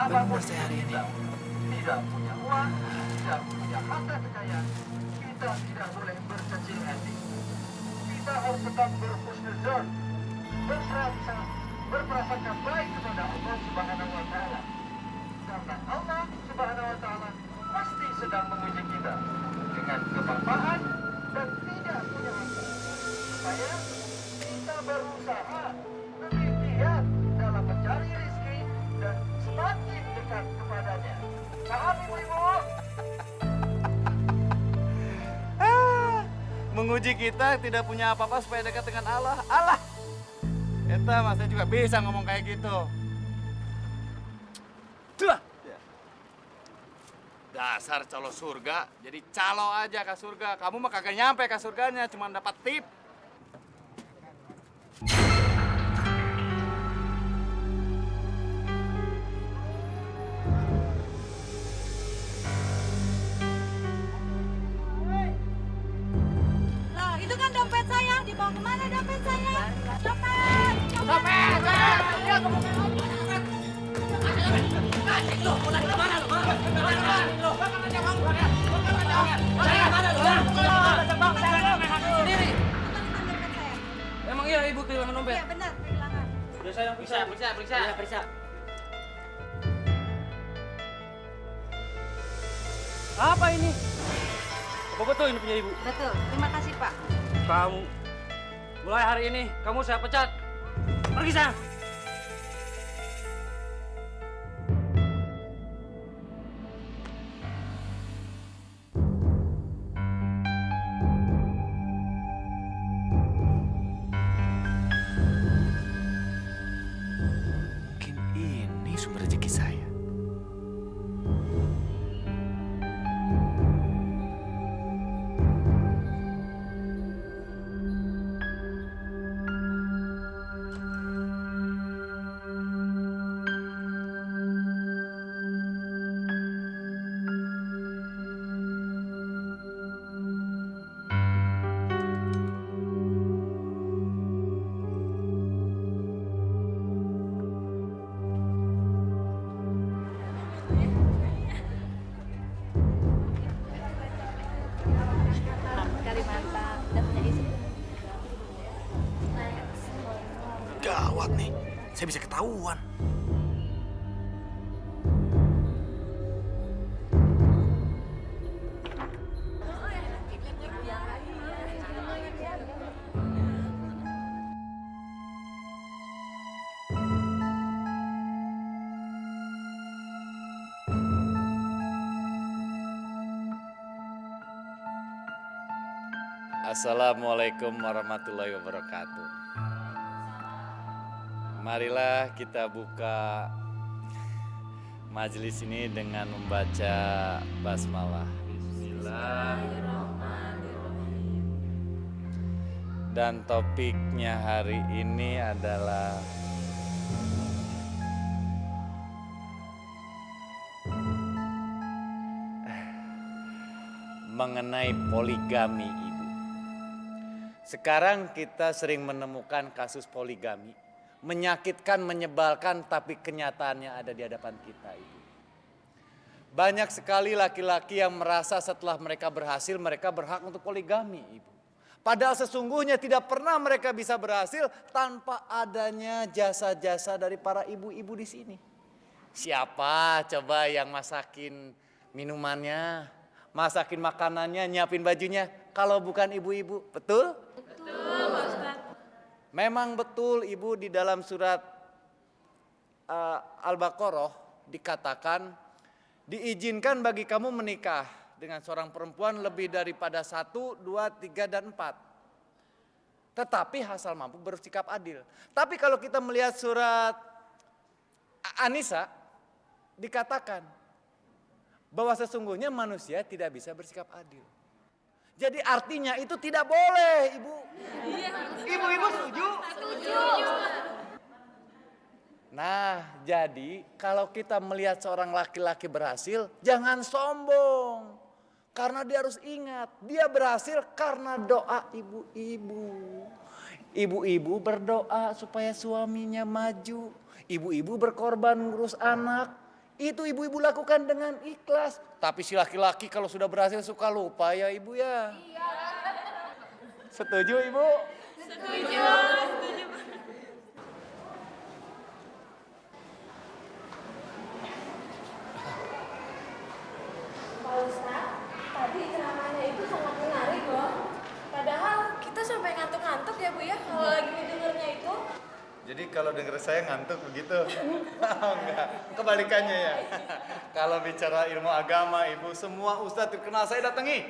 benar saya hari ini. Tidak punya uang, tidak punya harta kekayaan, kita tidak boleh berkecil hati. Kita harus tetap berhusnuzon, berprasangka baik kepada Allah Subhanahu wa Ta'ala. Karena Allah Subhanahu wa Ta'ala pasti sedang menguji kita dengan keberpahan dan tidak punya harta. Supaya kita berusaha lebih giat dalam mencari rezeki dan semakin dekat kepadanya. Paham ibu-ibu? Menguji kita tidak punya apa-apa supaya dekat dengan Allah. Allah! Eta mas saya juga bisa ngomong kayak gitu. Tuh. Dasar calo surga, jadi calo aja ke surga. Kamu mah kagak nyampe ke surganya, cuma dapat tip. Lah, itu kan dompet saya. Dibawa kemana dompet saya? Dompet! Dompet! Ya, Sendiri. Dompet saya. Emang iya ibu kehilangan dompet? Iya, benar, kehilangan. Udah saya yang periksa. Apa ini? Apa betul ini punya ibu? Betul. Terima kasih, Pak. Kamu, mulai hari ini kamu saya pecat. Pergi sana. Mungkin ini sumber rezeki saya. Kalimantan. Udah punya istri. Gawat nih, saya bisa ketahuan. Assalamualaikum warahmatullahi wabarakatuh. Marilah kita buka majelis ini dengan membaca basmalah. Bismillahirrahmanirrahim. Dan topiknya hari ini adalah mengenai poligami, Ibu. Sekarang kita sering menemukan kasus poligami, menyakitkan, menyebalkan, tapi kenyataannya ada di hadapan kita, Ibu. Banyak sekali laki-laki yang merasa setelah mereka berhasil, mereka berhak untuk poligami, Ibu. Padahal sesungguhnya tidak pernah mereka bisa berhasil tanpa adanya jasa-jasa dari para ibu-ibu di sini. Siapa coba yang masakin minumannya, masakin makanannya, nyiapin bajunya, kalau bukan ibu-ibu, betul? Betul, Pak Ustadz. Memang betul, Ibu, di dalam surat Al-Baqarah dikatakan diizinkan bagi kamu menikah dengan seorang perempuan lebih daripada 1, 2, 3, dan 4. Tetapi asal mampu bersikap adil. Tapi kalau kita melihat surat An-Nisa dikatakan bahwa sesungguhnya manusia tidak bisa bersikap adil. Jadi artinya itu tidak boleh, Ibu. Ibu-ibu setuju? Setuju. Nah, jadi kalau kita melihat seorang laki-laki berhasil, jangan sombong. Karena dia harus ingat, dia berhasil karena doa ibu-ibu. Ibu-ibu berdoa supaya suaminya maju. Ibu-ibu berkorban ngurus anak. Itu ibu-ibu lakukan dengan ikhlas. Tapi si laki-laki kalau sudah berhasil suka lupa ya ibu ya. Iya. Setuju ibu? Setuju. Pak Ustadz, tadi ceramahnya itu sangat menarik loh. Padahal kita sampai ngantuk-ngantuk ya Bu ya kalau lagi dengernya itu. Jadi kalau denger saya ngantuk begitu? Enggak, kebalikannya ya. Kalau bicara ilmu agama, ibu semua ustadz terkenal saya datangi.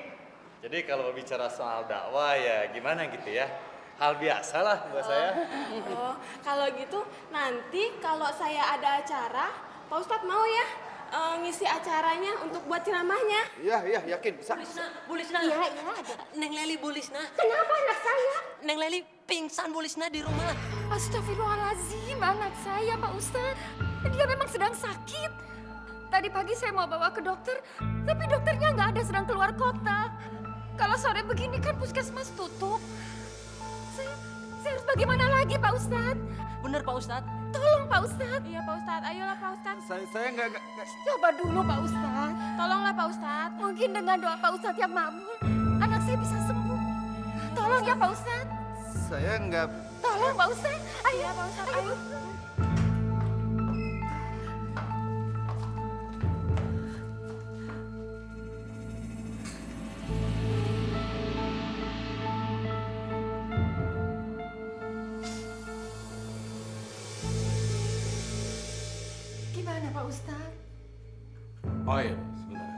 Jadi kalau bicara soal dakwah ya gimana gitu ya. Hal biasa lah buat saya. Oh, kalau gitu nanti kalau saya ada acara, Pak Ustadz mau ya ngisi acaranya untuk buat ceramahnya. Iya, yakin bisa. Bu Lisna. Iya, ada. Neng Leli Bu Lisna. Kenapa anak saya? Neng Leli pingsan Bu Lisna di rumah. Astagfirullahaladzim, anak saya Pak Ustadz. Dia memang sedang sakit. Tadi pagi saya mau bawa ke dokter, tapi dokternya nggak ada, sedang keluar kota. Kalau sore begini kan puskesmas tutup. Saya harus bagaimana lagi Pak Ustadz? Bener Pak Ustadz. Tolong Pak Ustadz. Iya Pak Ustadz, ayolah Pak Ustadz. Saya nggak. Coba dulu Pak Ustadz. Tolonglah Pak Ustadz. Mungkin dengan doa Pak Ustadz yang makbul, anak saya bisa sembuh. Tolong ya Pak Ustadz. Saya nggak. Tolong Pak Ustadz. Ayo Pak Ustadz, ayo. Gimana Pak Ustadz? Oh iya, sebentar.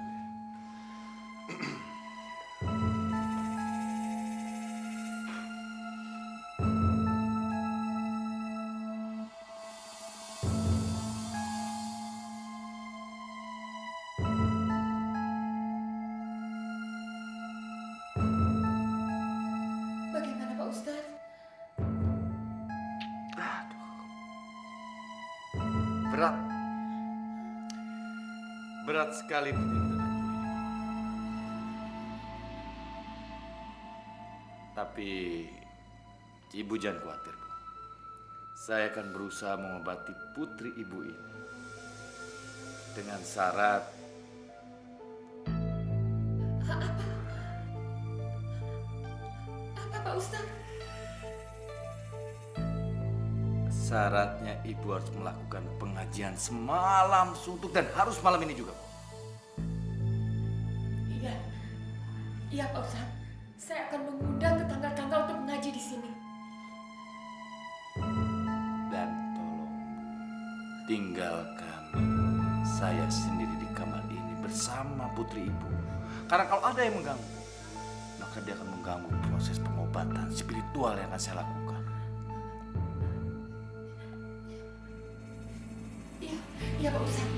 Bagaimana Pak Ustadz? Berat sekali penyakit anakku ini. Tapi ibu jangan khawatir, Bu. Saya akan berusaha mengobati putri ibu ini dengan syarat Apa Pak Ustadz? syaratnya ibu harus melakukan pengajian semalam suntuk dan harus malam ini juga, Bu. Iya, iya Pak Ustadz. Saya akan mengundang tetangga-tetangga untuk mengaji di sini. Dan tolong, Bu, tinggalkan saya sendiri di kamar ini bersama putri ibu. Karena kalau ada yang mengganggu, maka dia akan mengganggu proses pengobatan spiritual yang akan saya lakukan. Iya, iya Pak Ustadz.